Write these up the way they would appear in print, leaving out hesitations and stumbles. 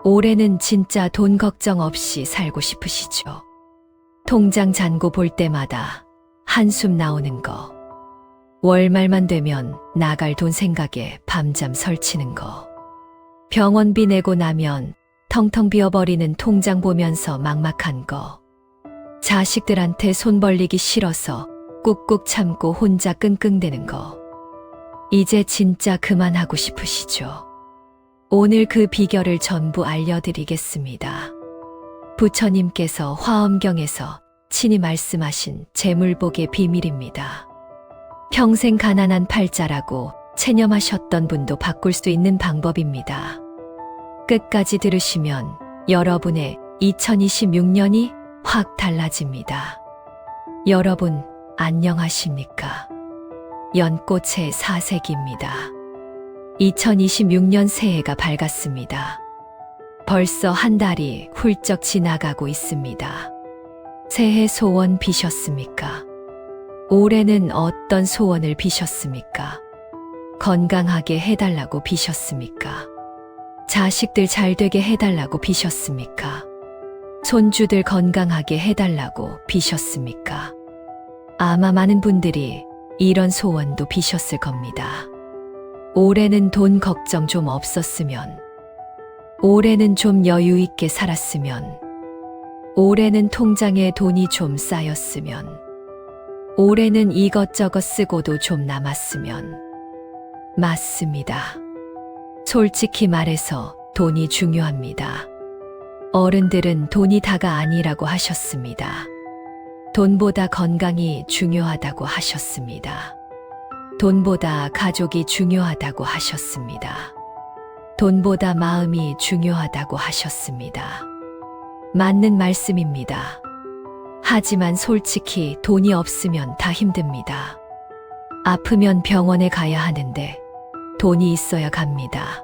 올해는 진짜 돈 걱정 없이 살고 싶으시죠? 통장 잔고 볼 때마다 한숨 나오는 거. 월말만 되면 나갈 돈 생각에 밤잠 설치는 거. 병원비 내고 나면 텅텅 비어버리는 통장 보면서 막막한 거. 자식들한테 손 벌리기 싫어서 꾹꾹 참고 혼자 끙끙대는 거. 이제 진짜 그만하고 싶으시죠? 오늘 그 비결을 전부 알려드리겠습니다. 부처님께서 화엄경에서 친히 말씀하신 재물복의 비밀입니다. 평생 가난한 팔자라고 체념하셨던 분도 바꿀 수 있는 방법입니다. 끝까지 들으시면 여러분의 2026년이 확 달라집니다. 여러분, 안녕하십니까? 연꽃의 사색입니다. 2026년 새해가 밝았습니다. 벌써 한 달이 훌쩍 지나가고 있습니다. 새해 소원 비셨습니까? 올해는 어떤 소원을 비셨습니까? 건강하게 해달라고 비셨습니까? 자식들 잘 되게 해달라고 비셨습니까? 손주들 건강하게 해달라고 비셨습니까? 아마 많은 분들이 이런 소원도 비셨을 겁니다. 올해는 돈 걱정 좀 없었으면, 올해는 좀 여유 있게 살았으면, 올해는 통장에 돈이 좀 쌓였으면, 올해는 이것저것 쓰고도 좀 남았으면. 맞습니다. 솔직히 말해서 돈이 중요합니다. 어른들은 돈이 다가 아니라고 하셨습니다. 돈보다 건강이 중요하다고 하셨습니다. 돈보다 가족이 중요하다고 하셨습니다. 돈보다 마음이 중요하다고 하셨습니다. 맞는 말씀입니다. 하지만 솔직히 돈이 없으면 다 힘듭니다. 아프면 병원에 가야 하는데 돈이 있어야 갑니다.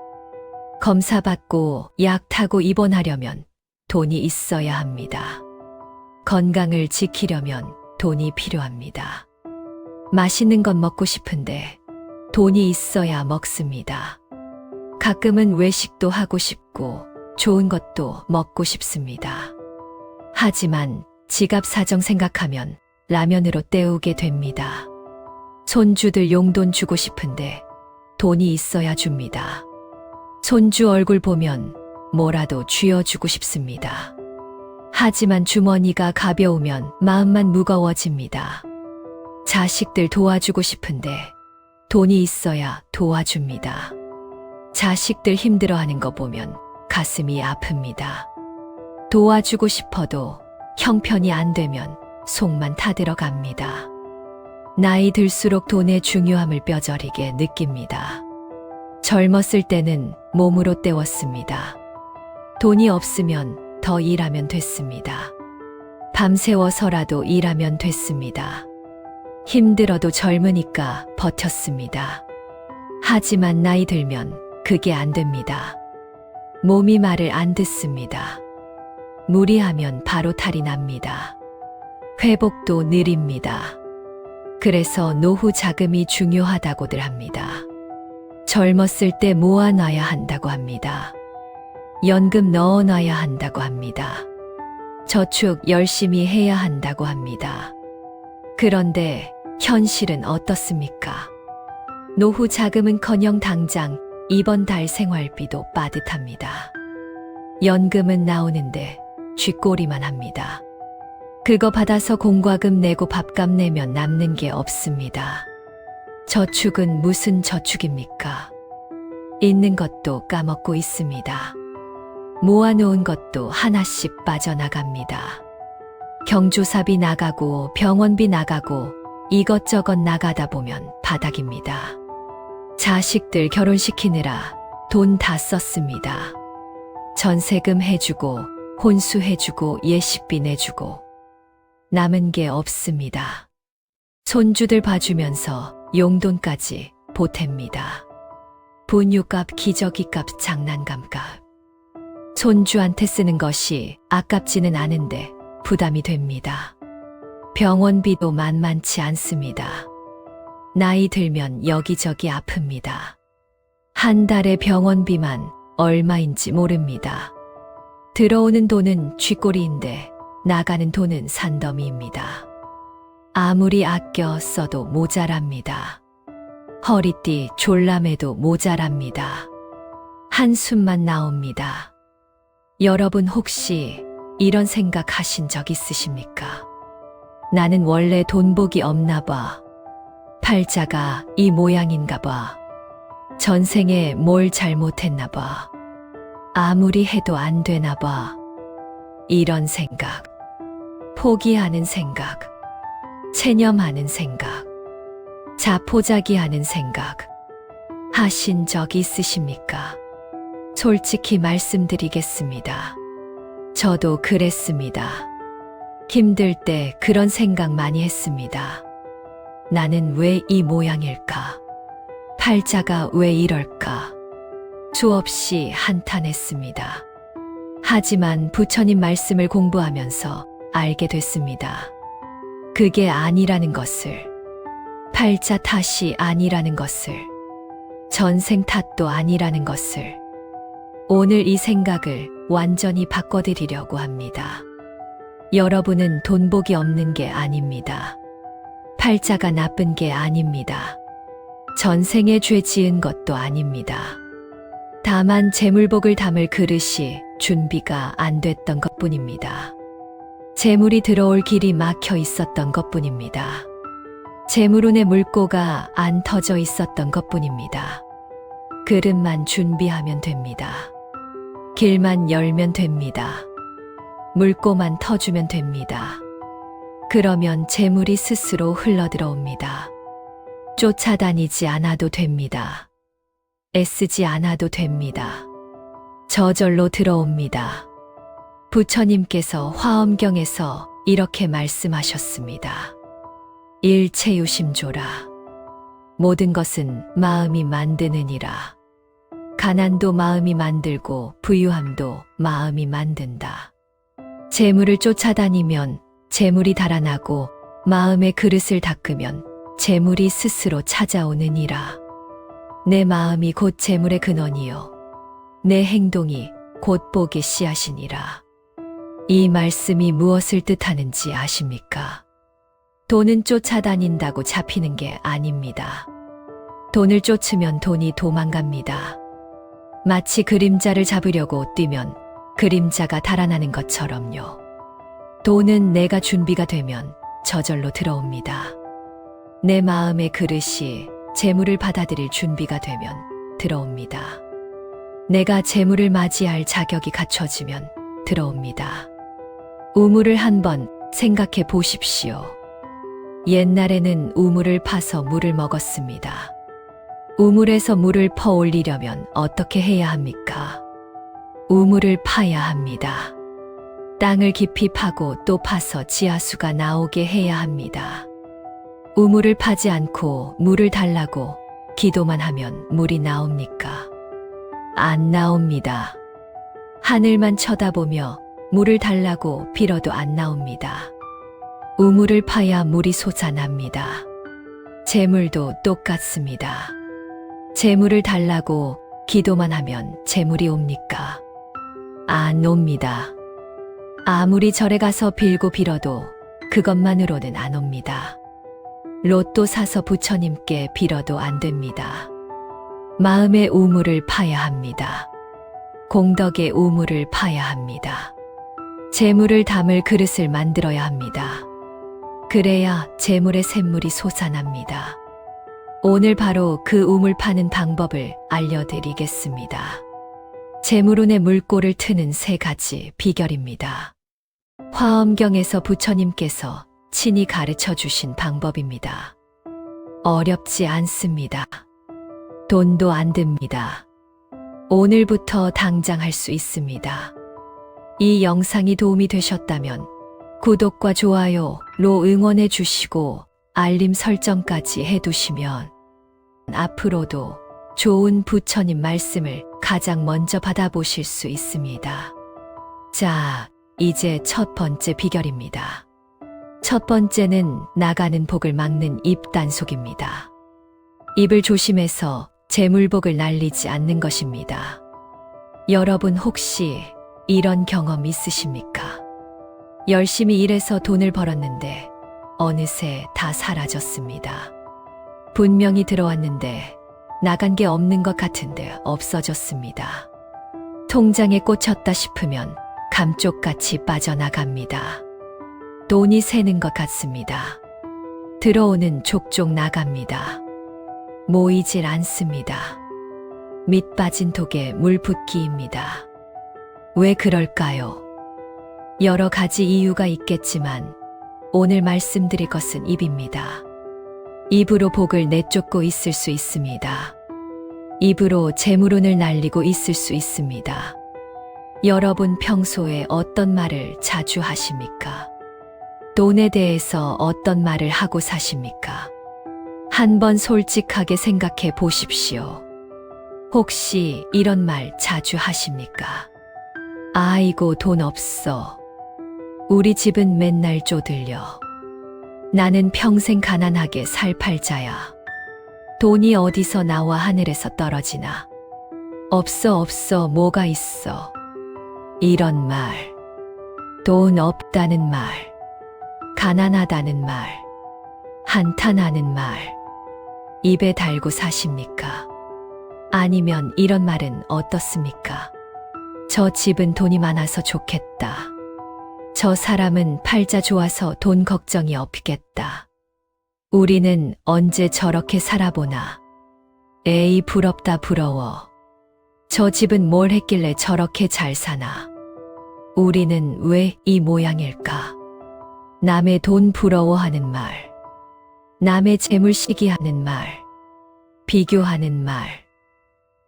검사받고 약 타고 입원하려면 돈이 있어야 합니다. 건강을 지키려면 돈이 필요합니다. 맛있는 건 먹고 싶은데 돈이 있어야 먹습니다. 가끔은 외식도 하고 싶고 좋은 것도 먹고 싶습니다. 하지만 지갑 사정 생각하면 라면으로 때우게 됩니다. 손주들 용돈 주고 싶은데 돈이 있어야 줍니다. 손주 얼굴 보면 뭐라도 쥐어주고 싶습니다. 하지만 주머니가 가벼우면 마음만 무거워집니다. 자식들 도와주고 싶은데 돈이 있어야 도와줍니다. 자식들 힘들어하는 거 보면 가슴이 아픕니다. 도와주고 싶어도 형편이 안 되면 속만 타들어갑니다. 나이 들수록 돈의 중요함을 뼈저리게 느낍니다. 젊었을 때는 몸으로 때웠습니다. 돈이 없으면 더 일하면 됐습니다. 밤새워서라도 일하면 됐습니다. 힘들어도 젊으니까 버텼습니다. 하지만 나이 들면 그게 안 됩니다. 몸이 말을 안 듣습니다. 무리하면 바로 탈이 납니다. 회복도 느립니다. 그래서 노후 자금이 중요하다고들 합니다. 젊었을 때 모아놔야 한다고 합니다. 연금 넣어놔야 한다고 합니다. 저축 열심히 해야 한다고 합니다. 그런데 현실은 어떻습니까? 노후 자금은커녕 당장 이번 달 생활비도 빠듯합니다. 연금은 나오는데 쥐꼬리만 합니다. 그거 받아서 공과금 내고 밥값 내면 남는 게 없습니다. 저축은 무슨 저축입니까? 있는 것도 까먹고 있습니다. 모아놓은 것도 하나씩 빠져나갑니다. 경조사비 나가고 병원비 나가고 이것저것 나가다 보면 바닥입니다. 자식들 결혼시키느라 돈 다 썼습니다. 전세금 해주고 혼수 해주고 예식비 내주고 남은 게 없습니다. 손주들 봐주면서 용돈까지 보탭니다. 분유값, 기저귀값, 장난감값. 손주한테 쓰는 것이 아깝지는 않은데 부담이 됩니다. 병원비도 만만치 않습니다. 나이 들면 여기저기 아픕니다. 한 달에 병원비만 얼마인지 모릅니다. 들어오는 돈은 쥐꼬리인데 나가는 돈은 산더미입니다. 아무리 아껴 써도 모자랍니다. 허리띠 졸라매도 모자랍니다. 한숨만 나옵니다. 여러분 혹시 이런 생각 하신 적 있으십니까? 나는 원래 돈복이 없나 봐. 팔자가 이 모양인가 봐. 전생에 뭘 잘못했나 봐. 아무리 해도 안 되나 봐. 이런 생각. 포기하는 생각. 체념하는 생각. 자포자기하는 생각. 하신 적 있으십니까? 솔직히 말씀드리겠습니다. 저도 그랬습니다. 힘들 때 그런 생각 많이 했습니다. 나는 왜 이 모양일까? 팔자가 왜 이럴까? 수없이 한탄했습니다. 하지만 부처님 말씀을 공부하면서 알게 됐습니다. 그게 아니라는 것을, 팔자 탓이 아니라는 것을, 전생 탓도 아니라는 것을, 오늘 이 생각을 완전히 바꿔드리려고 합니다. 여러분은 돈복이 없는 게 아닙니다. 팔자가 나쁜 게 아닙니다. 전생에 죄 지은 것도 아닙니다. 다만 재물복을 담을 그릇이 준비가 안 됐던 것뿐입니다. 재물이 들어올 길이 막혀 있었던 것뿐입니다. 재물운의 물꼬가 안 터져 있었던 것뿐입니다. 그릇만 준비하면 됩니다. 길만 열면 됩니다. 물꼬만 터주면 됩니다. 그러면 재물이 스스로 흘러들어옵니다. 쫓아다니지 않아도 됩니다. 애쓰지 않아도 됩니다. 저절로 들어옵니다. 부처님께서 화엄경에서 이렇게 말씀하셨습니다. 일체유심조라. 모든 것은 마음이 만드느니라. 가난도 마음이 만들고 부유함도 마음이 만든다. 재물을 쫓아다니면 재물이 달아나고 마음의 그릇을 닦으면 재물이 스스로 찾아오느니라. 내 마음이 곧 재물의 근원이요. 내 행동이 곧 복의 씨앗이니라. 이 말씀이 무엇을 뜻하는지 아십니까? 돈은 쫓아다닌다고 잡히는 게 아닙니다. 돈을 쫓으면 돈이 도망갑니다. 마치 그림자를 잡으려고 뛰면 그림자가 달아나는 것처럼요. 돈은 내가 준비가 되면 저절로 들어옵니다. 내 마음의 그릇이 재물을 받아들일 준비가 되면 들어옵니다. 내가 재물을 맞이할 자격이 갖춰지면 들어옵니다. 우물을 한번 생각해 보십시오. 옛날에는 우물을 파서 물을 먹었습니다. 우물에서 물을 퍼 올리려면 어떻게 해야 합니까? 우물을 파야 합니다. 땅을 깊이 파고 또 파서 지하수가 나오게 해야 합니다. 우물을 파지 않고 물을 달라고 기도만 하면 물이 나옵니까? 안 나옵니다. 하늘만 쳐다보며 물을 달라고 빌어도 안 나옵니다. 우물을 파야 물이 솟아납니다. 재물도 똑같습니다. 재물을 달라고 기도만 하면 재물이 옵니까? 안 옵니다. 아무리 절에 가서 빌고 빌어도 그것만으로는 안 옵니다. 로또 사서 부처님께 빌어도 안 됩니다. 마음의 우물을 파야 합니다. 공덕의 우물을 파야 합니다. 재물을 담을 그릇을 만들어야 합니다. 그래야 재물의 샘물이 솟아납니다. 오늘 바로 그 우물 파는 방법을 알려드리겠습니다. 재물운의 물꼬를 트는 3가지 비결입니다. 화엄경에서 부처님께서 친히 가르쳐 주신 방법입니다. 어렵지 않습니다. 돈도 안 듭니다. 오늘부터 당장 할 수 있습니다. 이 영상이 도움이 되셨다면 구독과 좋아요로 응원해 주시고 알림 설정까지 해두시면 앞으로도 좋은 부처님 말씀을 가장 먼저 받아보실 수 있습니다. 자, 이제 첫 번째 비결입니다. 첫 번째는 나가는 복을 막는 입 단속입니다. 입을 조심해서 재물복을 날리지 않는 것입니다. 여러분 혹시 이런 경험 있으십니까? 열심히 일해서 돈을 벌었는데 어느새 다 사라졌습니다. 분명히 들어왔는데 나간 게 없는 것 같은데 없어졌습니다. 통장에 꽂혔다 싶으면 감쪽같이 빠져나갑니다. 돈이 새는 것 같습니다. 들어오는 족족 나갑니다. 모이질 않습니다. 밑 빠진 독에 물 붓기입니다. 왜 그럴까요? 여러 가지 이유가 있겠지만 오늘 말씀드릴 것은 입입니다. 입으로 복을 내쫓고 있을 수 있습니다. 입으로 재물운을 날리고 있을 수 있습니다. 여러분 평소에 어떤 말을 자주 하십니까? 돈에 대해서 어떤 말을 하고 사십니까? 한번 솔직하게 생각해 보십시오. 혹시 이런 말 자주 하십니까? 아이고, 돈 없어. 우리 집은 맨날 쪼들려. 나는 평생 가난하게 살 팔자야. 돈이 어디서 나와 하늘에서 떨어지나. 없어, 뭐가 있어. 이런 말. 돈 없다는 말. 가난하다는 말. 한탄하는 말. 입에 달고 사십니까? 아니면 이런 말은 어떻습니까? 저 집은 돈이 많아서 좋겠다. 저 사람은 팔자 좋아서 돈 걱정이 없겠다. 우리는 언제 저렇게 살아보나. 에이, 부럽다, 부러워. 저 집은 뭘 했길래 저렇게 잘 사나. 우리는 왜 이 모양일까? 남의 돈 부러워하는 말. 남의 재물 시기하는 말. 비교하는 말.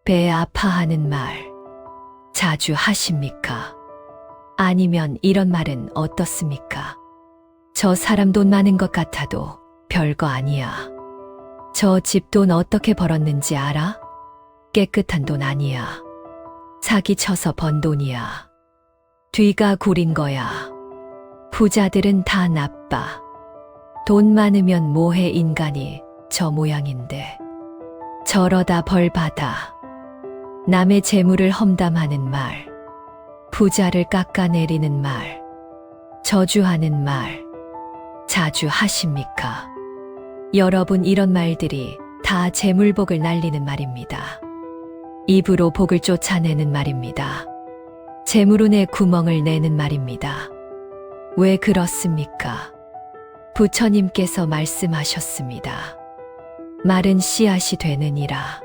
배 아파하는 말. 자주 하십니까? 아니면 이런 말은 어떻습니까? 저 사람 돈 많은 것 같아도 별거 아니야. 저 집 돈 어떻게 벌었는지 알아? 깨끗한 돈 아니야. 사기쳐서 번 돈이야. 뒤가 구린 거야. 부자들은 다 나빠. 돈 많으면 뭐해, 인간이 저 모양인데. 저러다 벌 받아. 남의 재물을 험담하는 말. 부자를 깎아내리는 말. 저주하는 말. 자주 하십니까? 여러분, 이런 말들이 다 재물복을 날리는 말입니다. 입으로 복을 쫓아내는 말입니다. 재물운에 구멍을 내는 말입니다. 왜 그렇습니까? 부처님께서 말씀하셨습니다. 말은 씨앗이 되느니라.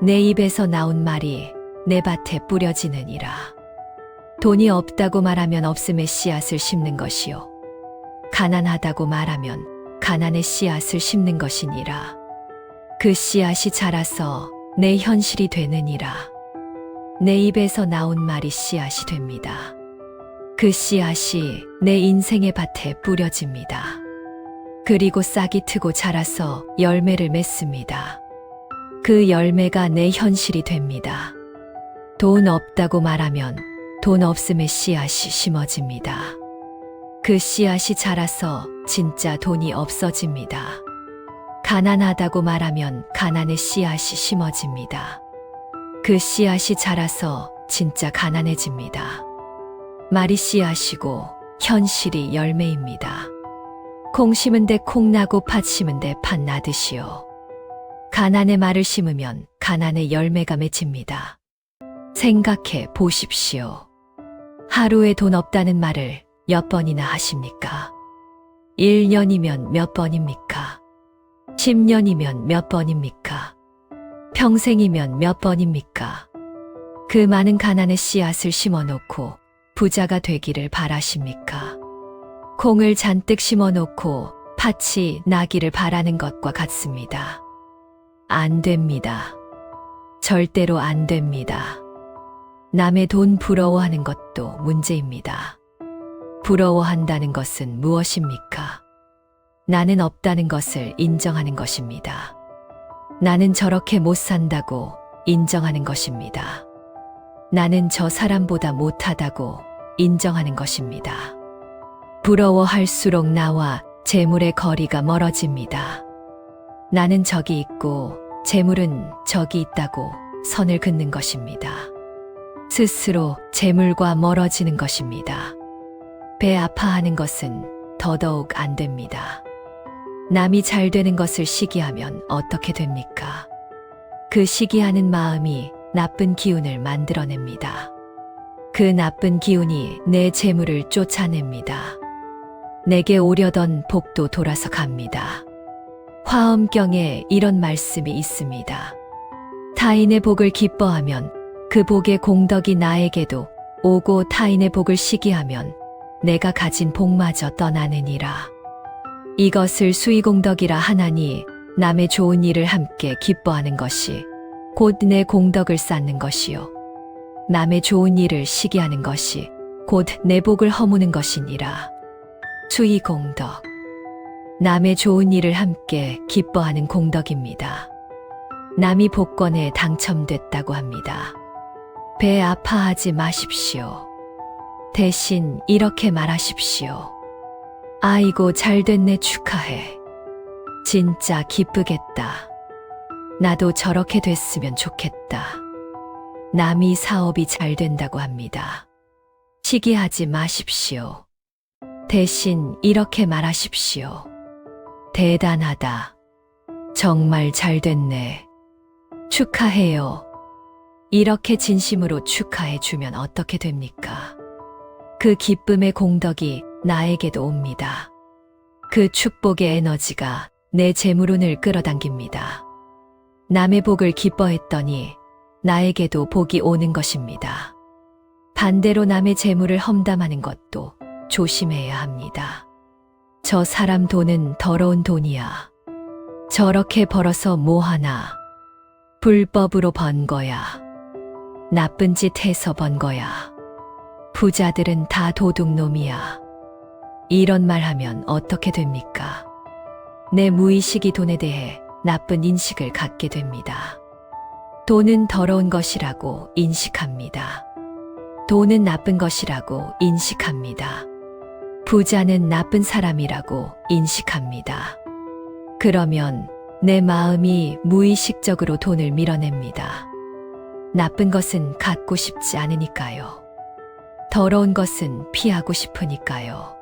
내 입에서 나온 말이 내 밭에 뿌려지느니라. 돈이 없다고 말하면 없음의 씨앗을 심는 것이요. 가난하다고 말하면 가난의 씨앗을 심는 것이니라. 그 씨앗이 자라서 내 현실이 되느니라. 내 입에서 나온 말이 씨앗이 됩니다. 그 씨앗이 내 인생의 밭에 뿌려집니다. 그리고 싹이 트고 자라서 열매를 맺습니다. 그 열매가 내 현실이 됩니다. 돈 없다고 말하면 돈 없음의 씨앗이 심어집니다. 그 씨앗이 자라서 진짜 돈이 없어집니다. 가난하다고 말하면 가난의 씨앗이 심어집니다. 그 씨앗이 자라서 진짜 가난해집니다. 말이 씨앗이고 현실이 열매입니다. 콩 심은 데 콩 나고 팥 심은 데 팥 나듯이요. 가난의 말을 심으면 가난의 열매가 맺힙니다. 생각해 보십시오. 하루에 돈 없다는 말을 몇 번이나 하십니까? 1년이면 몇 번입니까? 10년이면 몇 번입니까? 평생이면 몇 번입니까? 그 많은 가난의 씨앗을 심어놓고 부자가 되기를 바라십니까? 콩을 잔뜩 심어놓고 팥이 나기를 바라는 것과 같습니다. 안 됩니다. 절대로 안 됩니다. 남의 돈 부러워하는 것도 문제입니다. 부러워한다는 것은 무엇입니까? 나는 없다는 것을 인정하는 것입니다. 나는 저렇게 못 산다고 인정하는 것입니다. 나는 저 사람보다 못하다고 인정하는 것입니다. 부러워할수록 나와 재물의 거리가 멀어집니다. 나는 저기 있고 재물은 저기 있다고 선을 긋는 것입니다. 스스로 재물과 멀어지는 것입니다. 배 아파하는 것은 더더욱 안 됩니다. 남이 잘 되는 것을 시기하면 어떻게 됩니까? 그 시기하는 마음이 나쁜 기운을 만들어냅니다. 그 나쁜 기운이 내 재물을 쫓아냅니다. 내게 오려던 복도 돌아서 갑니다. 화엄경에 이런 말씀이 있습니다. 타인의 복을 기뻐하면 그 복의 공덕이 나에게도 오고 타인의 복을 시기하면 내가 가진 복마저 떠나느니라. 이것을 수의공덕이라 하나니 남의 좋은 일을 함께 기뻐하는 것이 곧 내 공덕을 쌓는 것이요. 남의 좋은 일을 시기하는 것이 곧 내 복을 허무는 것이니라. 수의공덕. 남의 좋은 일을 함께 기뻐하는 공덕입니다. 남이 복권에 당첨됐다고 합니다. 배 아파하지 마십시오. 대신 이렇게 말하십시오. 아이고 잘됐네 축하해. 진짜 기쁘겠다. 나도 저렇게 됐으면 좋겠다. 남이 사업이 잘 된다고 합니다. 시기하지 마십시오. 대신 이렇게 말하십시오. 대단하다. 정말 잘 됐네. 축하해요. 이렇게 진심으로 축하해 주면 어떻게 됩니까? 그 기쁨의 공덕이 나에게도 옵니다. 그 축복의 에너지가 내 재물운을 끌어당깁니다. 남의 복을 기뻐했더니 나에게도 복이 오는 것입니다. 반대로 남의 재물을 험담하는 것도 조심해야 합니다. 저 사람 돈은 더러운 돈이야. 저렇게 벌어서 뭐하나. 불법으로 번 거야. 나쁜 짓 해서 번 거야. 부자들은 다 도둑놈이야. 이런 말 하면 어떻게 됩니까? 내 무의식이 돈에 대해 나쁜 인식을 갖게 됩니다. 돈은 더러운 것이라고 인식합니다. 돈은 나쁜 것이라고 인식합니다. 부자는 나쁜 사람이라고 인식합니다. 그러면 내 마음이 무의식적으로 돈을 밀어냅니다. 나쁜 것은 갖고 싶지 않으니까요. 더러운 것은 피하고 싶으니까요.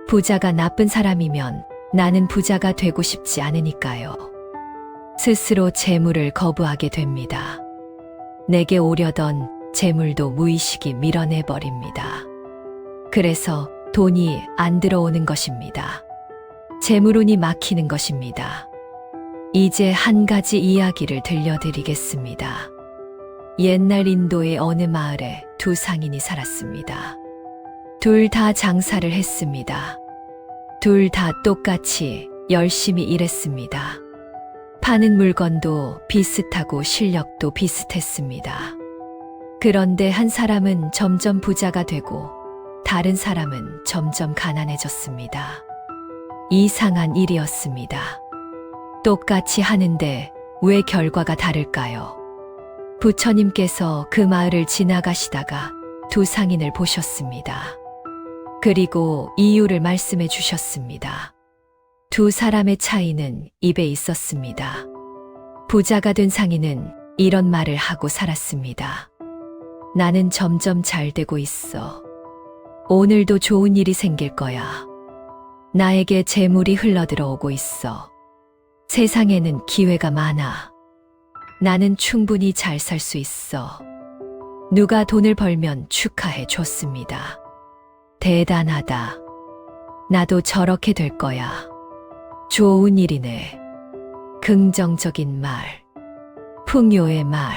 부자가 나쁜 사람이면 나는 부자가 되고 싶지 않으니까요. 스스로 재물을 거부하게 됩니다. 내게 오려던 재물도 무의식이 밀어내버립니다. 그래서 돈이 안 들어오는 것입니다. 재물운이 막히는 것입니다. 이제 한 가지 이야기를 들려드리겠습니다. 옛날 인도의 어느 마을에 두 상인이 살았습니다. 둘 다 장사를 했습니다. 둘 다 똑같이 열심히 일했습니다. 파는 물건도 비슷하고 실력도 비슷했습니다. 그런데 한 사람은 점점 부자가 되고 다른 사람은 점점 가난해졌습니다. 이상한 일이었습니다. 똑같이 하는데 왜 결과가 다를까요? 부처님께서 그 마을을 지나가시다가 두 상인을 보셨습니다. 그리고 이유를 말씀해 주셨습니다. 두 사람의 차이는 입에 있었습니다. 부자가 된 상인은 이런 말을 하고 살았습니다. 나는 점점 잘 되고 있어. 오늘도 좋은 일이 생길 거야. 나에게 재물이 흘러들어오고 있어. 세상에는 기회가 많아. 나는 충분히 잘 살 수 있어. 누가 돈을 벌면 축하해 줬습니다. 대단하다. 나도 저렇게 될 거야. 좋은 일이네. 긍정적인 말, 풍요의 말,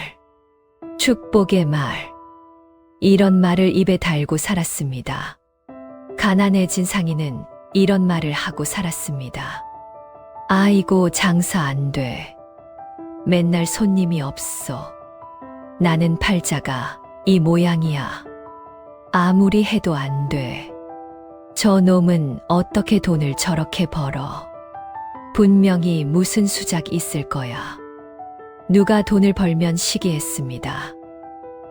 축복의 말. 이런 말을 입에 달고 살았습니다. 가난해진 상인은 이런 말을 하고 살았습니다. 아이고 장사 안 돼. 맨날 손님이 없어. 나는 팔자가 이 모양이야. 아무리 해도 안 돼. 저 놈은 어떻게 돈을 저렇게 벌어. 분명히 무슨 수작 있을 거야. 누가 돈을 벌면 시기했습니다.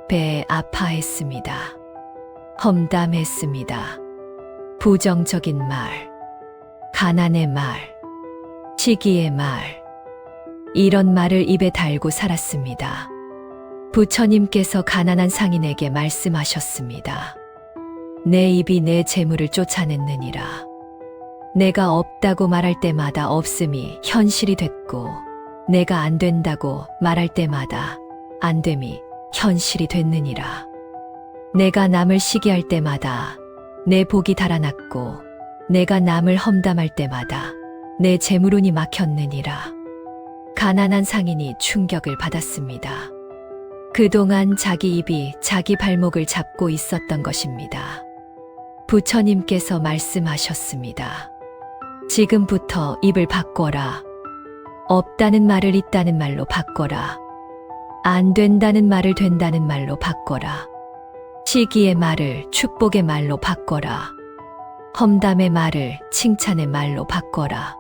배 아파했습니다. 험담했습니다. 부정적인 말, 가난의 말, 시기의 말, 이런 말을 입에 달고 살았습니다. 부처님께서 가난한 상인에게 말씀하셨습니다. 내 입이 내 재물을 쫓아냈느니라. 내가 없다고 말할 때마다 없음이 현실이 됐고, 내가 안 된다고 말할 때마다 안 됨이 현실이 됐느니라. 내가 남을 시기할 때마다 내 복이 달아났고, 내가 남을 험담할 때마다 내 재물운이 막혔느니라. 가난한 상인이 충격을 받았습니다. 그동안 자기 입이 자기 발목을 잡고 있었던 것입니다. 부처님께서 말씀하셨습니다. 지금부터 입을 바꿔라. 없다는 말을 있다는 말로 바꿔라. 안 된다는 말을 된다는 말로 바꿔라. 시기의 말을 축복의 말로 바꿔라. 험담의 말을 칭찬의 말로 바꿔라.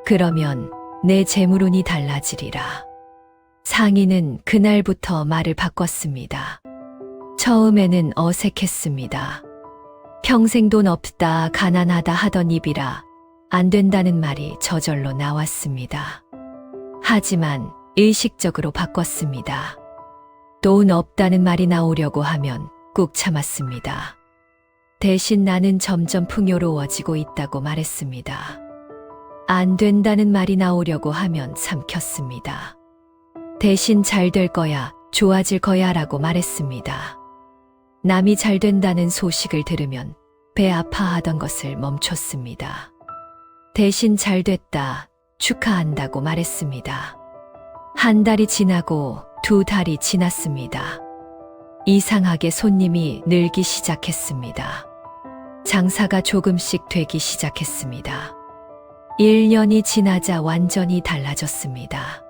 그러면 내 재물운이 달라지리라. 상인은 그날부터 말을 바꿨습니다. 처음에는 어색했습니다. 평생 돈 없다, 가난하다 하던 입이라 안 된다는 말이 저절로 나왔습니다. 하지만 의식적으로 바꿨습니다. 돈 없다는 말이 나오려고 하면 꾹 참았습니다. 대신 나는 점점 풍요로워지고 있다고 말했습니다. 안 된다는 말이 나오려고 하면 삼켰습니다. 대신 잘 될 거야, 좋아질 거야 라고 말했습니다. 남이 잘 된다는 소식을 들으면 배 아파하던 것을 멈췄습니다. 대신 잘 됐다, 축하한다고 말했습니다. 한 달이 지나고 두 달이 지났습니다. 이상하게 손님이 늘기 시작했습니다. 장사가 조금씩 되기 시작했습니다. 1년이 지나자 완전히 달라졌습니다.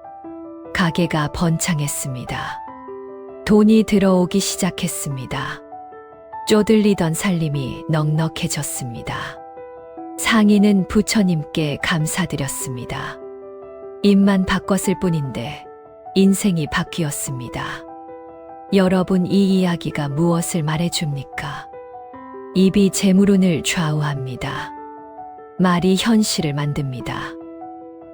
가게가 번창했습니다. 돈이 들어오기 시작했습니다. 쪼들리던 살림이 넉넉해졌습니다. 상인은 부처님께 감사드렸습니다. 입만 바꿨을 뿐인데 인생이 바뀌었습니다. 여러분, 이 이야기가 무엇을 말해줍니까? 입이 재물운을 좌우합니다. 말이 현실을 만듭니다.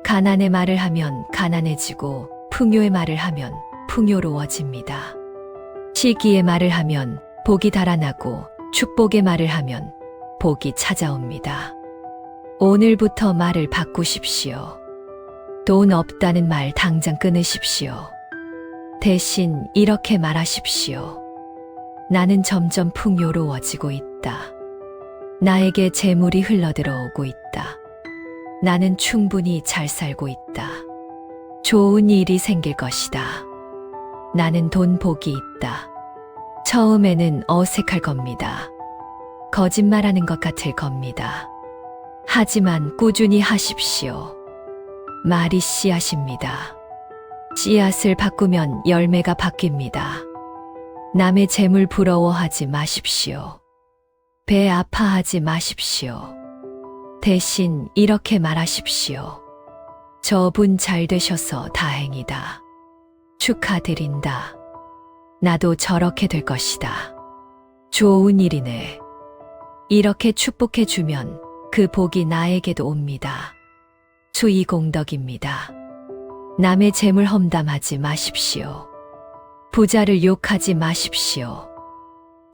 가난의 말을 하면 가난해지고, 풍요의 말을 하면 풍요로워집니다. 시기의 말을 하면 복이 달아나고, 축복의 말을 하면 복이 찾아옵니다. 오늘부터 말을 바꾸십시오. 돈 없다는 말 당장 끊으십시오. 대신 이렇게 말하십시오. 나는 점점 풍요로워지고 있다. 나에게 재물이 흘러들어오고 있다. 나는 충분히 잘 살고 있다. 좋은 일이 생길 것이다. 나는 돈 복이 있다. 처음에는 어색할 겁니다. 거짓말하는 것 같을 겁니다. 하지만 꾸준히 하십시오. 말이 씨앗입니다. 씨앗을 바꾸면 열매가 바뀝니다. 남의 재물 부러워하지 마십시오. 배 아파하지 마십시오. 대신 이렇게 말하십시오. 저분 잘 되셔서 다행이다. 축하드린다. 나도 저렇게 될 것이다. 좋은 일이네. 이렇게 축복해주면 그 복이 나에게도 옵니다. 수의공덕입니다. 남의 재물 험담하지 마십시오. 부자를 욕하지 마십시오.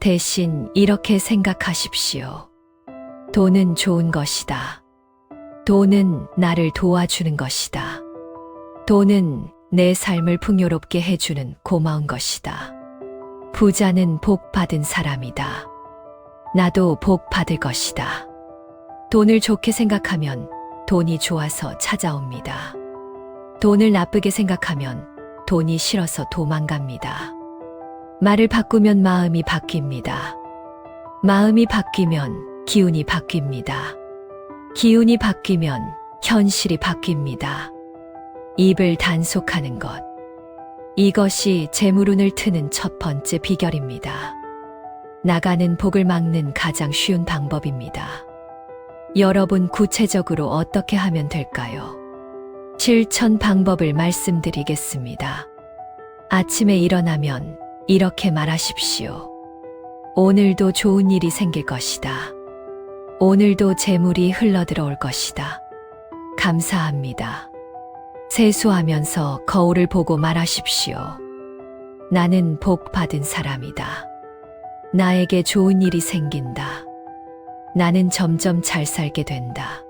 대신 이렇게 생각하십시오. 돈은 좋은 것이다. 돈은 나를 도와주는 것이다. 돈은 내 삶을 풍요롭게 해주는 고마운 것이다. 부자는 복 받은 사람이다. 나도 복 받을 것이다. 돈을 좋게 생각하면 돈이 좋아서 찾아옵니다. 돈을 나쁘게 생각하면 돈이 싫어서 도망갑니다. 말을 바꾸면 마음이 바뀝니다. 마음이 바뀌면 기운이 바뀝니다. 기운이 바뀌면 현실이 바뀝니다. 입을 단속하는 것. 이것이 재물운을 트는 첫 번째 비결입니다. 나가는 복을 막는 가장 쉬운 방법입니다. 여러분, 구체적으로 어떻게 하면 될까요? 실천 방법을 말씀드리겠습니다. 아침에 일어나면 이렇게 말하십시오. 오늘도 좋은 일이 생길 것이다. 오늘도 재물이 흘러들어올 것이다. 감사합니다. 세수하면서 거울을 보고 말하십시오. 나는 복 받은 사람이다. 나에게 좋은 일이 생긴다. 나는 점점 잘 살게 된다.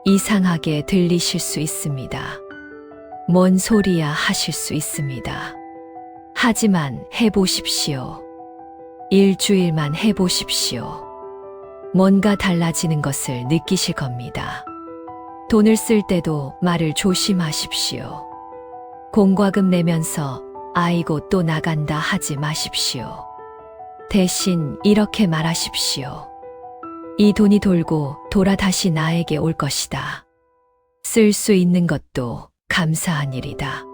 이상하게 들리실 수 있습니다. 뭔 소리야 하실 수 있습니다. 하지만 해보십시오. 일주일만 해보십시오. 뭔가 달라지는 것을 느끼실 겁니다. 돈을 쓸 때도 말을 조심하십시오. 공과금 내면서 아이고 또 나간다 하지 마십시오. 대신 이렇게 말하십시오. 이 돈이 돌고 돌아 다시 나에게 올 것이다. 쓸 수 있는 것도 감사한 일이다.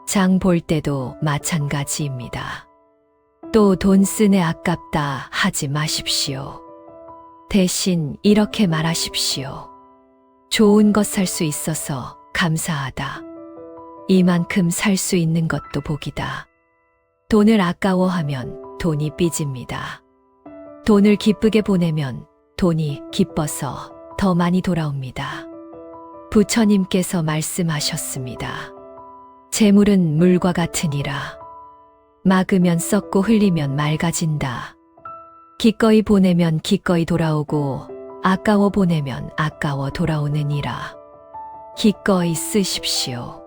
장 볼 때도 마찬가지입니다. 또 돈 쓰네 아깝다 하지 마십시오. 대신 이렇게 말하십시오. 좋은 것 살 수 있어서 감사하다. 이만큼 살 수 있는 것도 복이다. 돈을 아까워하면 돈이 삐집니다. 돈을 기쁘게 보내면 돈이 기뻐서 더 많이 돌아옵니다. 부처님께서 말씀하셨습니다. 재물은 물과 같으니라. 막으면 썩고 흘리면 맑아진다. 기꺼이 보내면 기꺼이 돌아오고 아까워 보내면 아까워 돌아오느니라. 기꺼이 쓰십시오.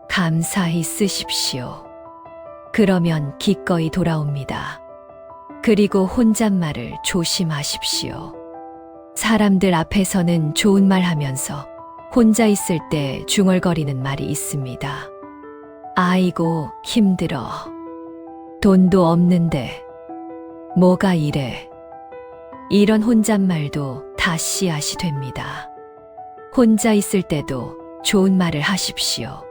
감사히 쓰십시오. 그러면 기꺼이 돌아옵니다. 그리고 혼잣말을 조심하십시오. 사람들 앞에서는 좋은 말 하면서 혼자 있을 때 중얼거리는 말이 있습니다. 아이고 힘들어. 돈도 없는데 뭐가 이래. 이런 혼잣말도 다 씨앗이 됩니다. 혼자 있을 때도 좋은 말을 하십시오.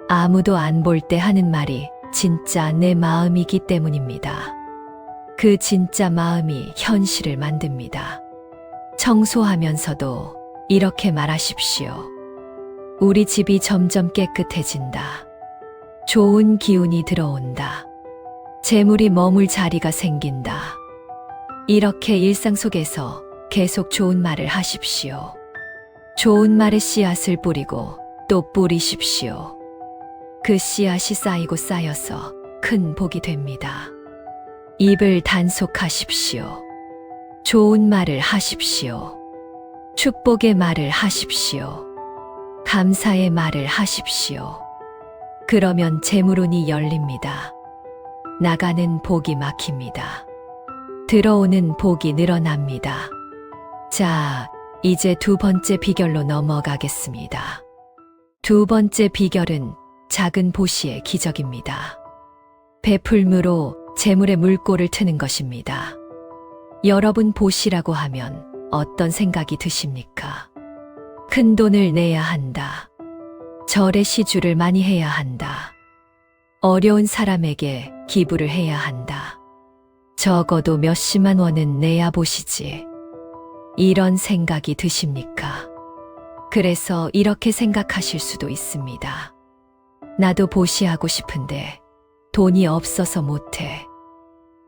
아무도 안 볼 때 하는 말이 진짜 내 마음이기 때문입니다. 그 진짜 마음이 현실을 만듭니다. 청소하면서도 이렇게 말하십시오. 우리 집이 점점 깨끗해진다. 좋은 기운이 들어온다. 재물이 머물 자리가 생긴다. 이렇게 일상 속에서 계속 좋은 말을 하십시오. 좋은 말의 씨앗을 뿌리고 또 뿌리십시오. 그 씨앗이 쌓이고 쌓여서 큰 복이 됩니다. 입을 단속하십시오. 좋은 말을 하십시오. 축복의 말을 하십시오. 감사의 말을 하십시오. 그러면 재물운이 열립니다. 나가는 복이 막힙니다. 들어오는 복이 늘어납니다. 자, 이제 두 번째 비결로 넘어가겠습니다. 두 번째 비결은 작은 보시의 기적입니다. 베풀므로 재물의 물꼬를 트는 것입니다. 여러분 보시라고 하면 어떤 생각이 드십니까? 큰 돈을 내야 한다. 절에 시주를 많이 해야 한다. 어려운 사람에게 기부를 해야 한다. 적어도 몇십만 원은 내야 보시지. 이런 생각이 드십니까? 그래서 이렇게 생각하실 수도 있습니다. 나도 보시하고 싶은데 돈이 없어서 못해.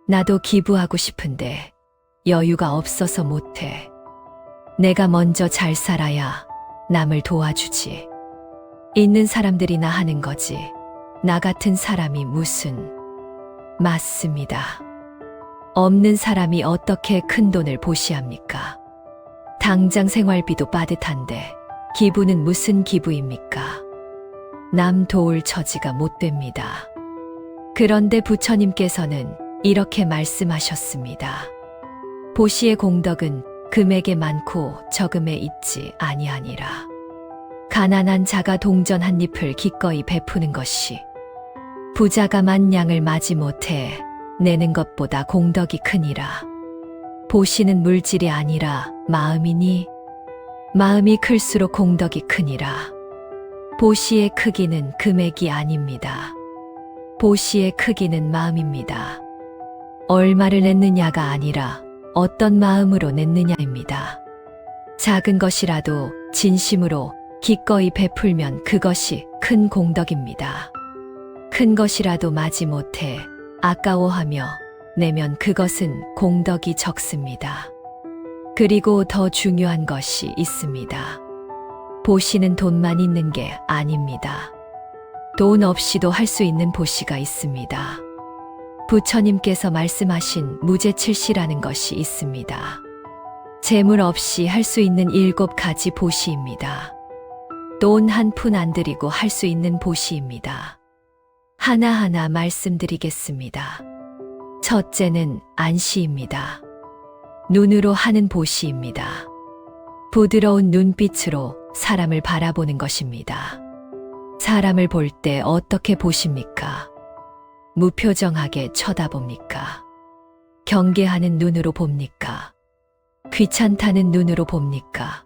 나도 기부하고 싶은데 여유가 없어서 못해. 내가 먼저 잘 살아야 남을 도와주지. 있는 사람들이나 하는 거지. 나 같은 사람이 무슨. 맞습니다. 없는 사람이 어떻게 큰 돈을 보시합니까? 당장 생활비도 빠듯한데 기부는 무슨 기부입니까? 남 도울 처지가 못 됩니다. 그런데 부처님께서는 이렇게 말씀하셨습니다. 보시의 공덕은 금액에 많고 적음에 있지 아니하니라. 가난한 자가 동전 한 잎을 기꺼이 베푸는 것이 부자가 만냥을 마지 못해 내는 것보다 공덕이 크니라. 보시는 물질이 아니라 마음이니 마음이 클수록 공덕이 크니라. 보시의 크기는 금액이 아닙니다. 보시의 크기는 마음입니다. 얼마를 냈느냐가 아니라 어떤 마음으로 냈느냐입니다. 작은 것이라도 진심으로 기꺼이 베풀면 그것이 큰 공덕입니다. 큰 것이라도 마지 못해 아까워하며 내면 그것은 공덕이 적습니다. 그리고 더 중요한 것이 있습니다. 보시는 돈만 있는 게 아닙니다. 돈 없이도 할 수 있는 보시가 있습니다. 부처님께서 말씀하신 무제칠시라는 것이 있습니다. 재물 없이 할 수 있는 7가지 보시입니다. 돈 한 푼 안 들이고 할 수 있는 보시입니다. 하나하나 말씀드리겠습니다. 첫째는 안시입니다. 눈으로 하는 보시입니다. 부드러운 눈빛으로 사람을 바라보는 것입니다. 사람을 볼 때 어떻게 보십니까? 무표정하게 쳐다봅니까? 경계하는 눈으로 봅니까? 귀찮다는 눈으로 봅니까?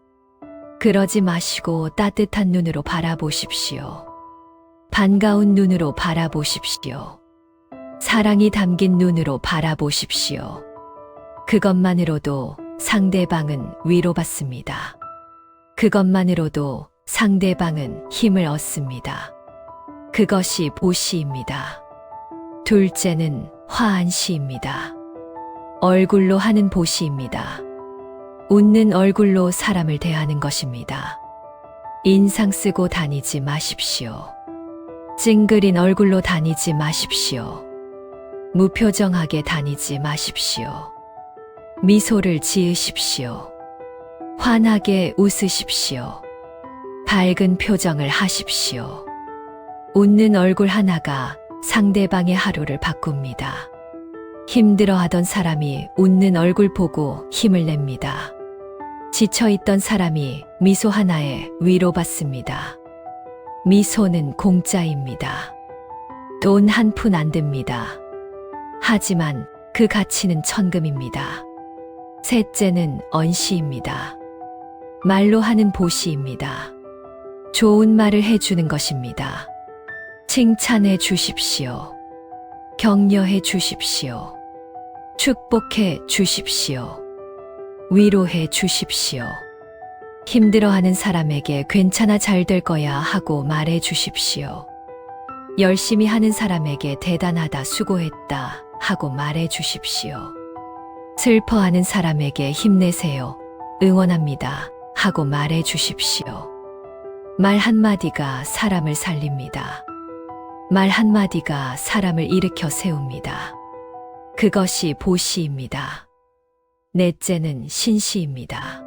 그러지 마시고 따뜻한 눈으로 바라보십시오. 반가운 눈으로 바라보십시오. 사랑이 담긴 눈으로 바라보십시오. 그것만으로도 상대방은 위로받습니다. 그것만으로도 상대방은 힘을 얻습니다. 그것이 보시입니다. 둘째는 화안시입니다. 얼굴로 하는 보시입니다. 웃는 얼굴로 사람을 대하는 것입니다. 인상 쓰고 다니지 마십시오. 찡그린 얼굴로 다니지 마십시오. 무표정하게 다니지 마십시오. 미소를 지으십시오. 환하게 웃으십시오. 밝은 표정을 하십시오. 웃는 얼굴 하나가 상대방의 하루를 바꿉니다. 힘들어하던 사람이 웃는 얼굴 보고 힘을 냅니다. 지쳐있던 사람이 미소 하나에 위로받습니다. 미소는 공짜입니다. 돈 한 푼 안 듭니다. 하지만 그 가치는 천금입니다. 셋째는 언시입니다. 말로 하는 보시입니다. 좋은 말을 해주는 것입니다. 칭찬해 주십시오. 격려해 주십시오. 축복해 주십시오. 위로해 주십시오. 힘들어하는 사람에게 괜찮아 잘 될 거야 하고 말해 주십시오. 열심히 하는 사람에게 대단하다 수고했다 하고 말해 주십시오. 슬퍼하는 사람에게 힘내세요. 응원합니다 하고 말해 주십시오. 말 한마디가 사람을 살립니다. 말 한마디가 사람을 일으켜 세웁니다. 그것이 보시입니다. 넷째는 신시입니다.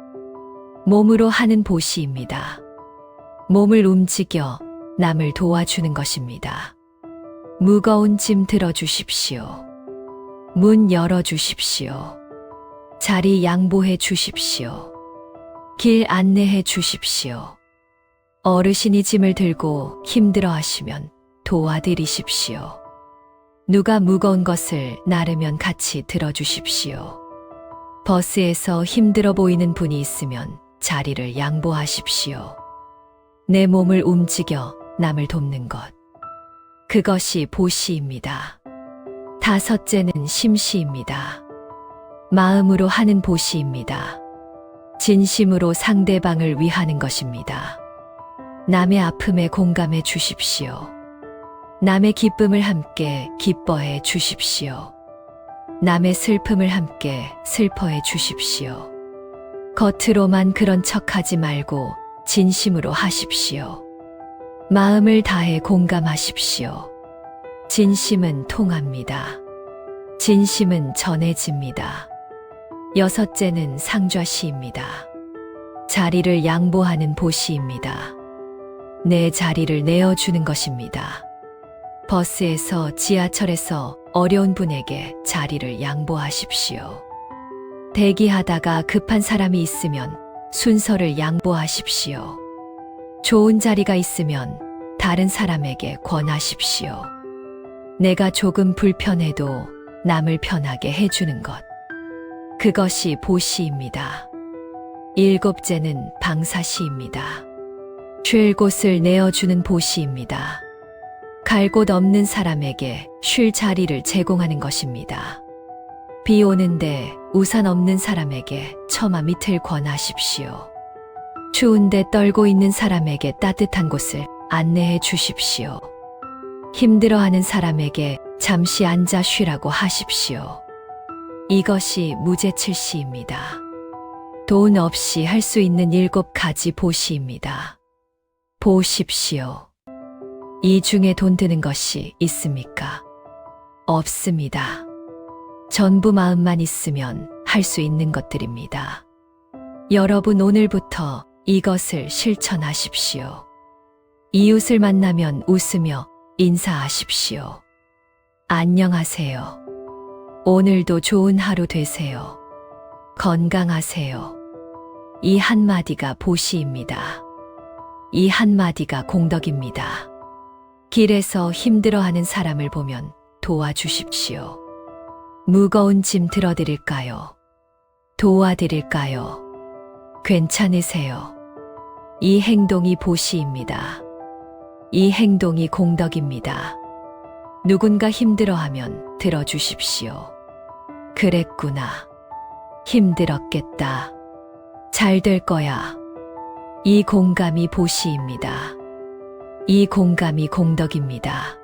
몸으로 하는 보시입니다. 몸을 움직여 남을 도와주는 것입니다. 무거운 짐 들어주십시오. 문 열어주십시오. 자리 양보해 주십시오. 길 안내해 주십시오. 어르신이 짐을 들고 힘들어 하시면 도와드리십시오. 누가 무거운 것을 나르면 같이 들어주십시오. 버스에서 힘들어 보이는 분이 있으면 자리를 양보하십시오. 내 몸을 움직여 남을 돕는 것. 그것이 보시입니다. 다섯째는 심시입니다. 마음으로 하는 보시입니다. 진심으로 상대방을 위하는 것입니다. 남의 아픔에 공감해 주십시오. 남의 기쁨을 함께 기뻐해 주십시오. 남의 슬픔을 함께 슬퍼해 주십시오. 겉으로만 그런 척하지 말고 진심으로 하십시오. 마음을 다해 공감하십시오. 진심은 통합니다. 진심은 전해집니다. 여섯째는 상좌시입니다. 자리를 양보하는 보시입니다. 내 자리를 내어주는 것입니다. 버스에서 지하철에서 어려운 분에게 자리를 양보하십시오. 대기하다가 급한 사람이 있으면 순서를 양보하십시오. 좋은 자리가 있으면 다른 사람에게 권하십시오. 내가 조금 불편해도 남을 편하게 해주는 것. 그것이 보시입니다. 일곱째는 방사시입니다. 쉴 곳을 내어주는 보시입니다. 갈 곳 없는 사람에게 쉴 자리를 제공하는 것입니다. 비 오는데 우산 없는 사람에게 처마 밑을 권하십시오. 추운데 떨고 있는 사람에게 따뜻한 곳을 안내해 주십시오. 힘들어하는 사람에게 잠시 앉아 쉬라고 하십시오. 이것이 무제칠시입니다. 돈 없이 할 수 있는 7가지 보시입니다. 보십시오. 이 중에 돈 드는 것이 있습니까? 없습니다. 전부 마음만 있으면 할 수 있는 것들입니다. 여러분 오늘부터 이것을 실천하십시오. 이웃을 만나면 웃으며 인사하십시오. 안녕하세요. 오늘도 좋은 하루 되세요. 건강하세요. 이 한마디가 보시입니다. 이 한마디가 공덕입니다. 길에서 힘들어하는 사람을 보면 도와주십시오. 무거운 짐 들어드릴까요? 도와드릴까요? 괜찮으세요? 이 행동이 보시입니다. 이 행동이 공덕입니다. 누군가 힘들어하면 들어주십시오. 그랬구나. 힘들었겠다. 잘 될 거야. 이 공감이 보시입니다. 이 공감이 공덕입니다.